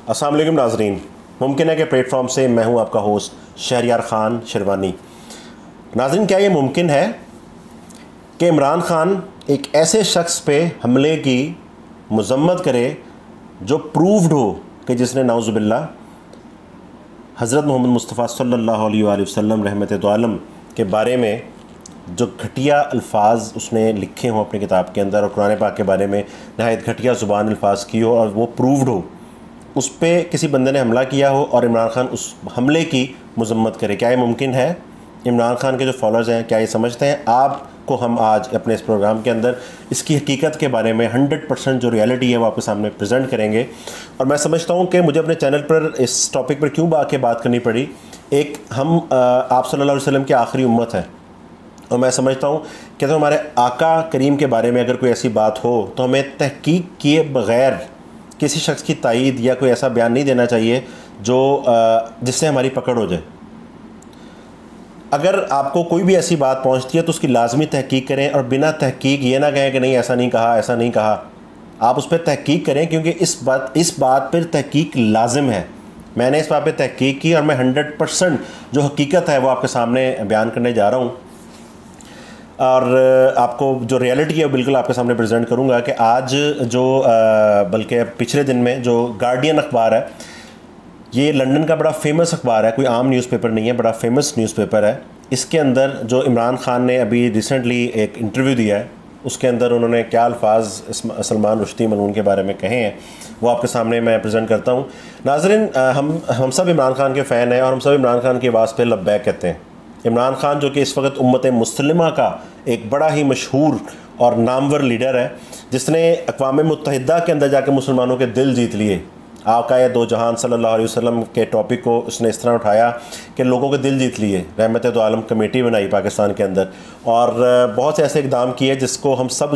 अस्सलाम वालेकुम नाजरीन, मुमकिन है कि प्लेटफॉर्म से मैं हूं आपका होस्ट शहरयार ख़ान शिरवानी। नाजरीन, क्या ये मुमकिन है कि इमरान ख़ान एक ऐसे शख्स पे हमले की मज़म्मत करे जो प्रूव्ड हो कि जिसने नाउज़ुबिल्लाह हज़रत मोहम्मद मुस्तफ़ा सल्लल्लाहु अलैहि वसल्लम रहमत दो आलम के बारे में जो घटिया अल्फाज उसने लिखे हों अपनी किताब के अंदर और कुरान पाक के बारे में नहायत घटिया ज़ुबान अल्फाज की हो और वो प्रूव्ड हो, उस पर किसी बंदे ने हमला किया हो और इमरान ख़ान उस हमले की मज़म्मत करे? क्या ये मुमकिन है? इमरान ख़ान के जो फॉलोअर्स हैं क्या ये समझते हैं? आपको हम आज अपने इस प्रोग्राम के अंदर इसकी हकीकत के बारे में 100% जो रियलिटी है वो आपके सामने प्रेजेंट करेंगे। और मैं समझता हूँ कि मुझे अपने चैनल पर इस टॉपिक पर क्यों आके बात करनी पड़ी। एक हम आप सल्लल्लाहु अलैहि वसल्लम की आखिरी उम्मत है और मैं समझता हूँ कि तो हमारे आका करीम के बारे में अगर कोई ऐसी बात हो तो हमें तहकीक किए बग़ैर किसी शख्स की तायीद या कोई ऐसा बयान नहीं देना चाहिए जो जिससे हमारी पकड़ हो जाए। अगर आपको कोई भी ऐसी बात पहुंचती है तो उसकी लाजमी तहकीक करें और बिना तहकीक ये ना कहें कि नहीं ऐसा नहीं कहा, ऐसा नहीं कहा। आप उस पर तहकीक करें क्योंकि इस बात पर तहकीक लाजिम है। मैंने इस बात पर तहकीक की और मैं 100% जो हकीकत है वो आपके सामने बयान करने जा रहा हूँ और आपको जो रियलिटी है वो बिल्कुल आपके सामने प्रेजेंट करूँगा कि आज जो बल्कि पिछले दिन में जो गार्डियन अखबार है, ये लंदन का बड़ा फेमस अखबार है, कोई आम न्यूज़पेपर नहीं है, बड़ा फेमस न्यूज़पेपर है। इसके अंदर जो इमरान ख़ान ने अभी रिसेंटली एक इंटरव्यू दिया है उसके अंदर उन्होंने क्या अल्फाज सलमान रुश्दी मलून के बारे में कहे हैं वो आपके सामने मैं प्रेजेंट करता हूँ। नाज़रीन, हम सब इमरान ख़ान के फ़ैन हैं और हम सब इमरान ख़ान की आवाज़ पे लब्बैक कहते हैं। इमरान ख़ान जो कि इस वक्त उम्मत मुस्लिमा का एक बड़ा ही मशहूर और नामवर लीडर है, जिसने अक़वाम मुत्तहिदा के अंदर जाकर मुसलमानों के दिल जीत लिए। आक़ाए दो जहान सल्लल्लाहु अलैहि वसल्लम के टॉपिक को उसने इस तरह उठाया कि लोगों के दिल जीत लिए। रहमत दो आलम कमेटी बनाई पाकिस्तान के अंदर और बहुत से ऐसे इक़दाम किए जिसको हम सब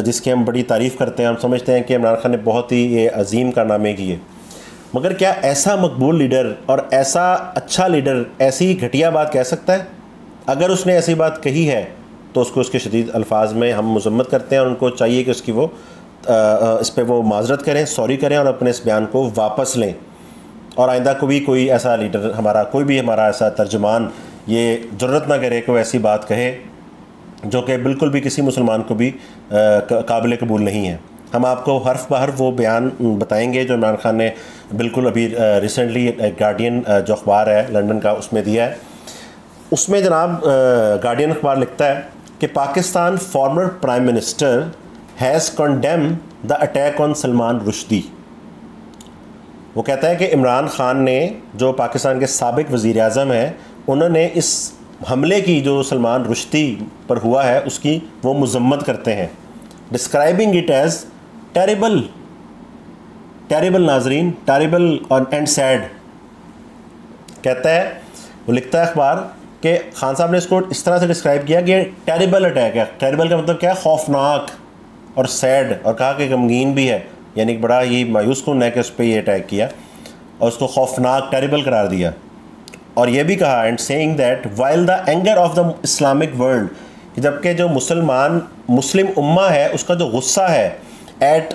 जिसकी हम बड़ी तारीफ़ करते हैं। हम समझते हैं कि इमरान ख़ान ने बहुत ही ये अजीम कारनामे किए, मगर क्या ऐसा मकबूल लीडर और ऐसा अच्छा लीडर ऐसी घटिया बात कह सकता है? अगर उसने ऐसी बात कही है तो उसको उसके शदीद अल्फाज में हम मज़म्मत करते हैं और उनको चाहिए कि उसकी वो इस पर वो माजरत करें, सॉरी करें और अपने इस बयान को वापस लें। और आइंदा को भी कोई ऐसा लीडर कोई भी हमारा ऐसा तर्जुमान ये ज़रूरत ना करे कि वो ऐसी बात कहे जो कि बिल्कुल भी किसी मुसलमान को भी काबिल कबूल नहीं है। हम आपको हर्फ ब हर्फ वो बयान बताएंगे जो इमरान ख़ान ने बिल्कुल अभी रिसेंटली गार्डियन जो अखबार है लंदन का उसमें दिया है। उसमें जनाब गार्डियन अखबार लिखता है कि Pakistan former prime minister has condemned the attack on Salman Rushdie. वो कहता है कि इमरान ख़ान ने, जो पाकिस्तान के साबिक वज़ीर आज़म हैं, उन्होंने इस हमले की जो सलमान रुश्दी पर हुआ है उसकी वो मज़म्मत करते हैं, डिस्क्राइबिंग इट एज़ टेरिबल नाजरीन, टेरिबल और एंड सैड। कहता है, वो लिखता है अखबार कि खान साहब ने इसको इस तरह से डिस्क्राइब किया कि टेरिबल अटैक है। टेरिबल का मतलब क्या है? खौफनाक और सैड, और कहा कि गमगीन भी है, यानी बड़ा ही मायूस कौन है कि उस पर ये अटैक किया और उसको खौफनाक टेरिबल करार दिया। और ये भी कहा and saying that while the anger of the Islamic world, जबकि जो मुस्लिम उम्मा है उसका जो गुस्सा है at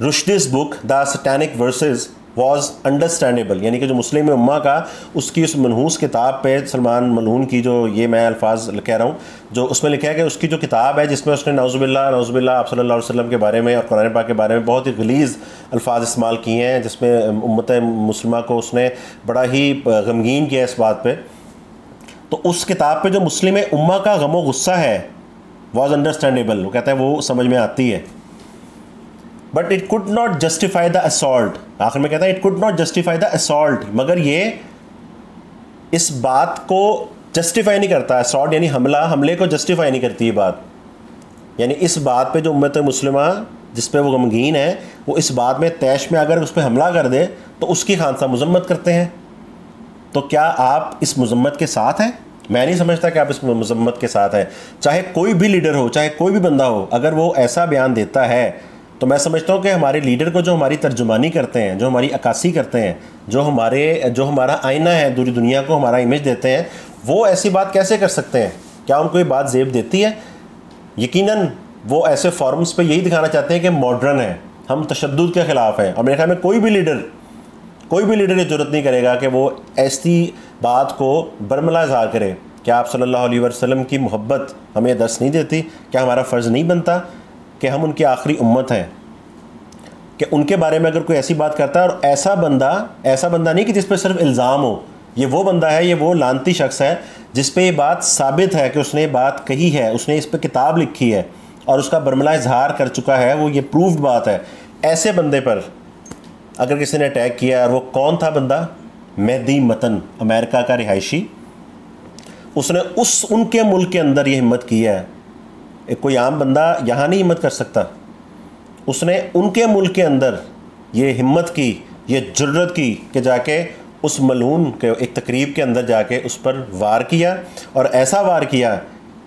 Rushdie's book the Satanic Verses was understandable, यानी कि जो मुस्लिम उम्मा का उसकी उस मनहूस किताब पे सलमान मलून की जो ये मैं अल्फाज कह रहा हूँ जो उसमें लिखा है कि उसकी जो किताब है जिसमें उसने नाउज़ुबिल्लाह आप सल्लल्लाहु अलैहि वसल्लम के बारे में और कुरान पाक के बारे में बहुत ही गलीज़ अल्फाज इस्तेमाल किए हैं, जिसमें उम्मत मुस्लिमा को उसने बड़ा ही गमगीन किया इस बात पर। तो उस किताब पर जो मुस्लिम उम्मा का गम व गुस्सा है वाज अंडरस्टैंडेबल, वो कहता है वो समझ में आती है, but it could not justify the assault. आखिर में कहता है it could not justify the assault, मगर ये इस बात को जस्टिफाई नहीं करता। असॉल्ट यानी हमले को जस्टिफाई नहीं करती ये बात, यानी इस बात पे जो उम्मत मुस्लिमा जिस पे वो गमगीन है वो इस बात में तैश में अगर उस पर हमला कर दे तो उसकी खान साहब मज़म्मत करते हैं। तो क्या आप इस मज़म्मत के साथ हैं? मैं नहीं समझता कि आप इस मज़म्मत के साथ हैं। चाहे कोई भी लीडर हो, चाहे कोई भी बंदा हो, अगर वो ऐसा बयान देता है तो मैं समझता हूँ कि हमारे लीडर को जो हमारी तर्जुमानी करते हैं, जो हमारी अक्कासी करते हैं, जो हमारा आईना है पूरी दुनिया को हमारा इमेज देते हैं, वो ऐसी बात कैसे कर सकते हैं? क्या उनको ये बात ज़ेब देती है? यकीनन वो ऐसे फॉरम्स पे यही दिखाना चाहते हैं कि मॉडर्न है, हम तशद्दुद के ख़िलाफ़ हैं। और मेरे ख्याल में कोई भी लीडर ये ज़रूरत नहीं करेगा कि वो ऐसी बात को बरमला इज़हार करे। क्या आप सल्लल्लाहु अलैहि वसल्लम की मोहब्बत हमें दर्स नहीं देती? क्या हमारा फ़र्ज़ नहीं बनता कि हम उनकी आखिरी उम्मत हैं, कि उनके बारे में अगर कोई ऐसी बात करता है, और ऐसा बंदा नहीं कि जिस पर सिर्फ इल्ज़ाम हो, ये वो बंदा है, ये वो लानती शख्स है जिस पे ये बात साबित है कि उसने ये बात कही है, उसने इस पर किताब लिखी है और उसका बरमला इजहार कर चुका है, वो ये प्रूव्ड बात है। ऐसे बंदे पर अगर किसी ने अटैक किया, और वो कौन था बंदा? मेहदी मतन, अमेरिका का रिहायशी। उसने उनके मुल्क के अंदर ये हिम्मत की है। एक कोई आम बंदा यहाँ नहीं हिम्मत कर सकता। उसने उनके मुल्क के अंदर ये हिम्मत की, ये जुर्रत की कि जाके उस मलून के एक तकरीब के अंदर जाके उस पर वार किया, और ऐसा वार किया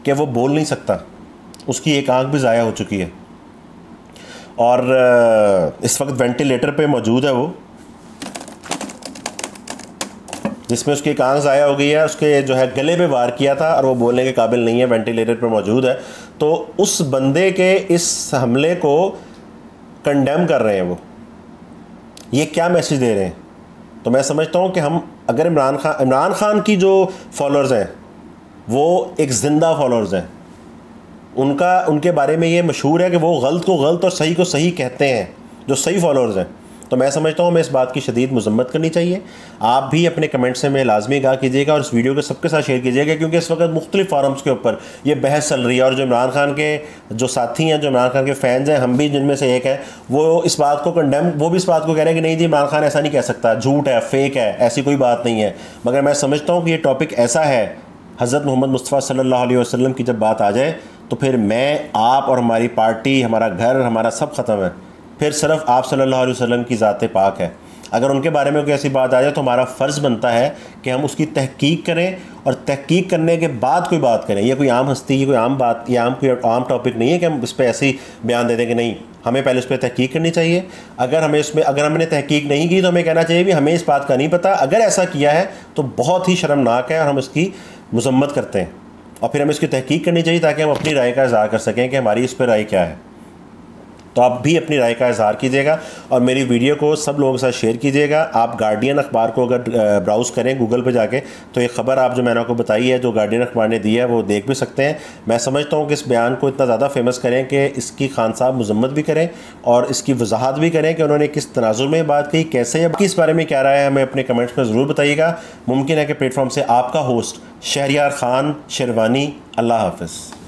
कि वो बोल नहीं सकता, उसकी एक आंख भी ज़ाया हो चुकी है, और इस वक्त वेंटिलेटर पे मौजूद है वो, जिसमें उसकी एक आंख ज़ाया हो गई है। उसके जो है गले पे वार किया था और वो बोलने के काबिल नहीं है, वेंटिलेटर पे मौजूद है। तो उस बंदे के इस हमले को कंडेम कर रहे हैं वो। ये क्या मैसेज दे रहे हैं? तो मैं समझता हूँ कि हम अगर इमरान खान की जो फॉलोअर्स हैं वो एक ज़िंदा फॉलोअर्स हैं, उनके बारे में ये मशहूर है कि वो गलत को गलत और सही को सही कहते हैं, जो सही फॉलोअर्स हैं। तो मैं समझता हूँ हमें इस बात की शदीद मज़म्मत करनी चाहिए। आप भी अपने कमेंट्स में लाजमी आगाह कीजिएगा और इस वीडियो को सबके साथ शेयर कीजिएगा, क्योंकि इस वक्त मुख्तलिफ फारम्स के ऊपर ये बहस चल रही है, और जो इमरान खान के जो साथी हैं, जो इमरान खान के फ़ैन्स हैं, हम भी जिनमें से एक हैं, वो इस बात को वो भी इस बात को कह रहे हैं कि नहीं जी, इमरान खान ऐसा नहीं कह सकता, झूठ है, फेक है, ऐसी कोई बात नहीं है। मगर मैं समझता हूँ कि ये टॉपिक ऐसा है, हज़रत मोहम्मद मुस्तफ़ा सल्लल्लाहु अलैहि वसल्लम की जब बात आ जाए तो फिर मैं, आप और हमारी पार्टी, हमारा घर, हमारा सब ख़त्म है। फिर सिर्फ आप सल्लल्लाहु अलैहि वसल्लम की ज़ात पाक है। अगर उनके बारे में कोई ऐसी बात आ जाए तो हमारा फ़र्ज़ बनता है कि हम उसकी तहकीक करें, और तहकीक करने के बाद कोई बात करें। ये कोई आम हस्ती, ये कोई आम बात, ये कोई आम टॉपिक नहीं है कि हम इस पर ऐसे ही बयान दे दें कि नहीं, हमें पहले इस पर तहकीक करनी चाहिए। अगर हमने तहकीक नहीं की तो हमें कहना चाहिए भी हमें इस बात का नहीं पता। अगर ऐसा किया है तो बहुत ही शर्मनाक है और हम इसकी मज़म्मत करते हैं, और फिर हमें इसकी तहकीक करनी चाहिए ताकि हम अपनी राय का इज़हार कर सकें कि हमारी इस पर राय क्या है। तो आप भी अपनी राय का इज़हार कीजिएगा और मेरी वीडियो को सब लोगों के साथ शेयर कीजिएगा। आप गार्डियन अखबार को अगर ब्राउज़ करें गूगल पे जाके तो ये ख़बर आप जो मैंने आपको बताई है, जो गार्डियन अखबार ने दी है, वो देख भी सकते हैं। मैं समझता हूँ कि इस बयान को इतना ज़्यादा फेमस करें कि इसकी खान साहब मज़म्मत भी करें और इसकी वजाहत भी करें कि उन्होंने किस तनाजुर में बात कही, कैसे, या इस बारे में क्या राय है, हमें अपने कमेंट्स में ज़रूर बताइएगा। मुमकिन है कि प्लेटफॉर्म से आपका होस्ट शहरियार खान शेरवानी। अल्लाह हाफ़िज़।